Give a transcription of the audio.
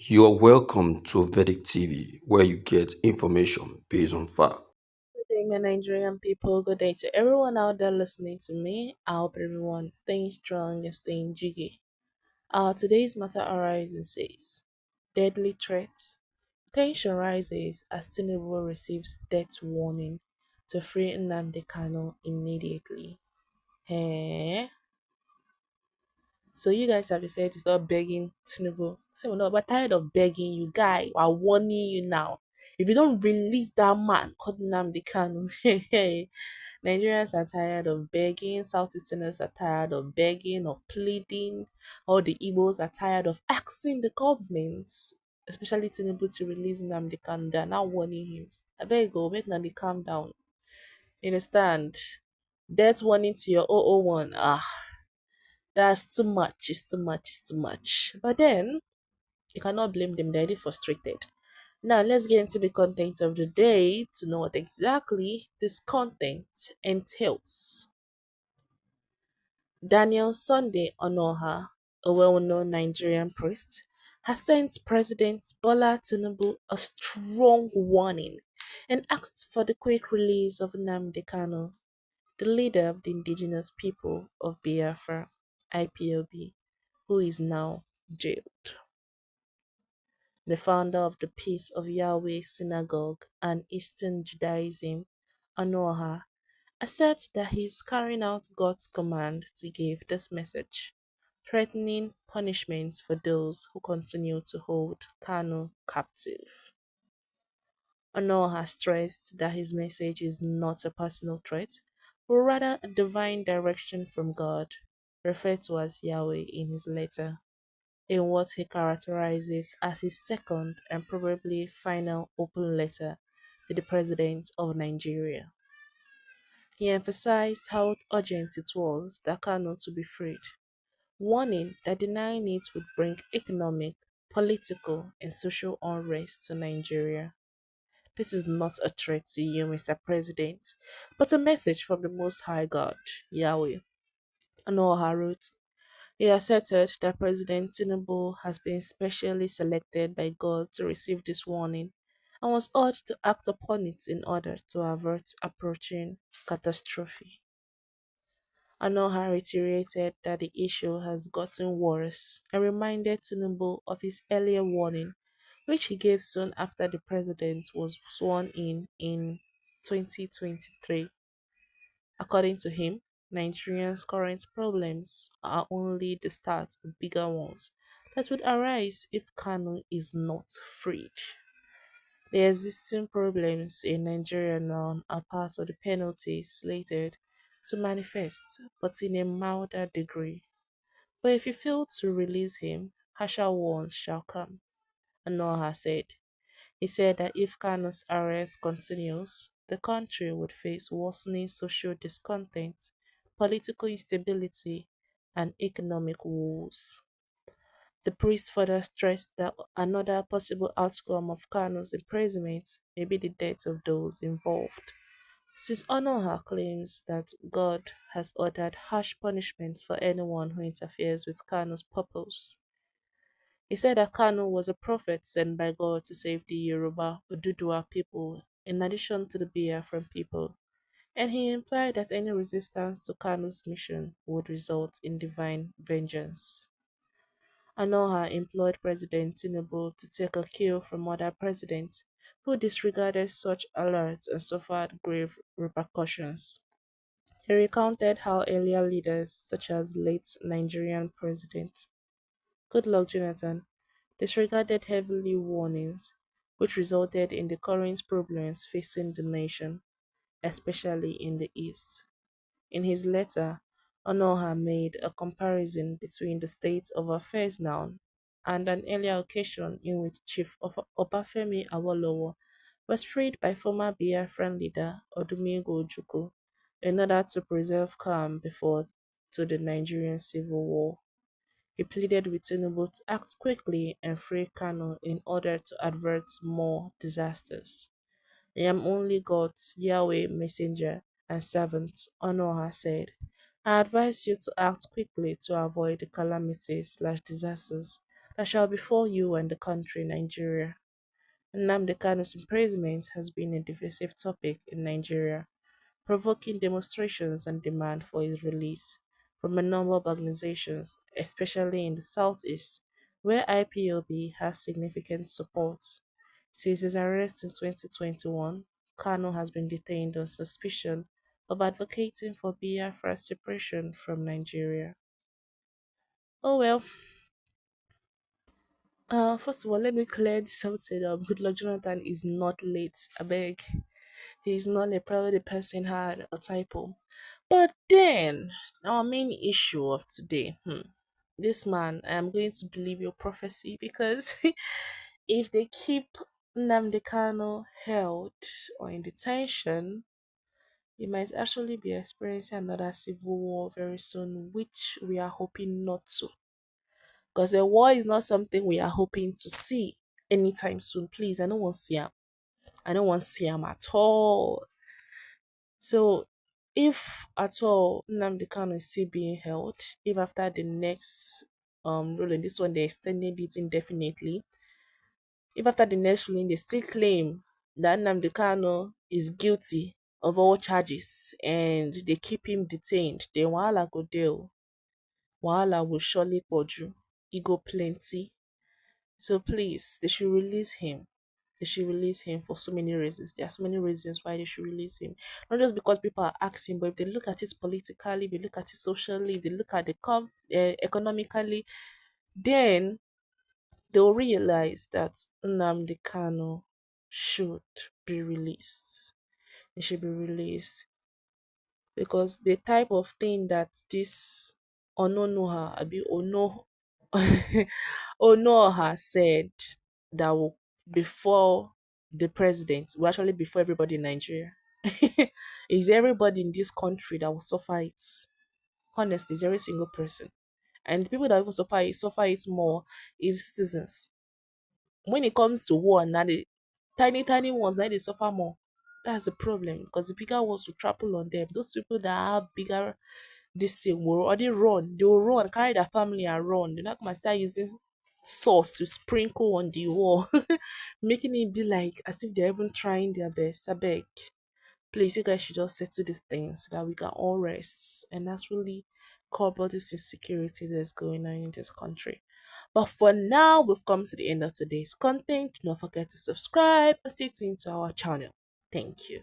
You are welcome to Vedic TV, where you get information based on fact. Good day, my Nigerian people. Good day to everyone out there listening to me. I hope everyone is staying strong and staying jiggy. Today's matter arises says deadly threats. Tension rises as Tinubu receives death warning to free Nnamdi Kanu immediately. Eh? So you guys have decided to stop begging Tinubu. So no, we're tired of begging you, guy. We're warning you now. If you don't release that man called Nnamdi Kanu, Nigerians are tired of begging. Southeasterners are tired of begging, of pleading. All the Igbos are tired of asking the government, especially Tinubu, to release Nnamdi Kanu. They're now warning him. I beg you, make Nnamdi calm down. You understand? Death warning to your 001. That's too much. It's too much. It's too much. But then you cannot blame them. They're already frustrated. Now let's get into the content of the day to know what exactly this content entails. Daniel Sunday Onoha, a well-known Nigerian priest, has sent President Bola Tinubu a strong warning and asked for the quick release of Nnamdi Kanu, the leader of the indigenous people of Biafra, IPOB, who is now jailed. The founder of the Peace of Yahweh Synagogue and Eastern Judaism, Anoha, asserts that he is carrying out God's command to give this message, threatening punishments for those who continue to hold Kanu captive. Anoha stressed that his message is not a personal threat, but rather a divine direction from God, referred to as Yahweh in his letter, in what he characterizes as his second and probably final open letter to the President of Nigeria. He emphasized how urgent it was that Kanu to be freed, warning that denying it would bring economic, political, and social unrest to Nigeria. This is not a threat to you, Mr. President, but a message from the Most High God, Yahweh. Anoha wrote, he asserted that President Tinubu has been specially selected by God to receive this warning and was urged to act upon it in order to avert approaching catastrophe. Anoha reiterated that the issue has gotten worse and reminded Tinubu of his earlier warning, which he gave soon after the president was sworn in 2023. According to him, Nigeria's current problems are only the start of bigger ones that would arise if Kanu is not freed. The existing problems in Nigeria now are part of the penalty slated to manifest, but in a milder degree. But if you fail to release him, harsher ones shall come, Anoha said. He said that if Kanu's arrest continues, the country would face worsening social discontent, political instability, and economic woes. The priest further stressed that another possible outcome of Kanu's imprisonment may be the death of those involved, since Onoha claims that God has ordered harsh punishments for anyone who interferes with Kanu's purpose. He said that Kanu was a prophet sent by God to save the Yoruba Oduduwa people in addition to the Biafran people, and he implied that any resistance to Kanu's mission would result in divine vengeance. Anoha implored President Tinubu to take a cue from other presidents who disregarded such alerts and suffered grave repercussions. He recounted how earlier leaders, such as late Nigerian President Goodluck Jonathan, disregarded heavily warnings, which resulted in the current problems facing the nation, especially in the East. In his letter, Onoha made a comparison between the state of affairs now and an earlier occasion in which Chief Obafemi Awolowo was freed by former Biafran leader Odumegwu Ojukwu in order to preserve calm before to the Nigerian civil war. He pleaded with Tinubu to act quickly and free Kanu in order to avert more disasters. I am only God's Yahweh messenger and servant, Onoha said. I advise you to act quickly to avoid the calamities/disasters I shall before you and the country, Nigeria. Nnamdi Kanu's imprisonment has been a divisive topic in Nigeria, provoking demonstrations and demand for his release from a number of organizations, especially in the southeast, where IPOB has significant support. Since his arrest in 2021, Kanu has been detained on suspicion of advocating for Biafra's separation from Nigeria. Oh well, first of all, let me clear this something up. Goodluck Jonathan is not late. I beg. He's not late. Probably the person had a typo. But then, our main issue of today, this man, I am going to believe your prophecy because if they keep Nnamdi Kanu held or in detention, he might actually be experiencing another civil war very soon, which we are hoping not to. Because a war is not something we are hoping to see anytime soon. Please, I don't want to see him. I don't want to see him at all. So, if at all Nnamdi Kanu is still being held, if after the next ruling, this one they extended it indefinitely, if after the next ruling they still claim that Nnamdi Kanu is guilty of all charges and they keep him detained, then wahala go deal. Wahala will surely poju. E go plenty. So please, they should release him. They should release him for so many reasons. There are so many reasons why they should release him. Not just because people are asking, but if they look at it politically, if they look at it socially, if they look at the economically, then they'll realize that Nnamdi Kanu should be released. He should be released because the type of thing that this Ononoha, Abi Ono, Onoha said that will before the president, well, actually before everybody in Nigeria, is everybody in this country that will suffer it. Honestly, is every single person. And the people that will suffer it more is citizens. When it comes to war, now the tiny ones, now they suffer more. That's the problem because the bigger ones will trample on them. Those people that have bigger this thing will already run. They will run, carry their family and run. They're not gonna start using sauce to sprinkle on the wall, making it be like as if they're even trying their best. I beg. Please, you guys should just settle these things so that we can all rest and actually curb all this insecurity that's going on in this country. But for now, we've come to the end of today's content. Do not forget to subscribe and stay tuned to our channel. Thank you.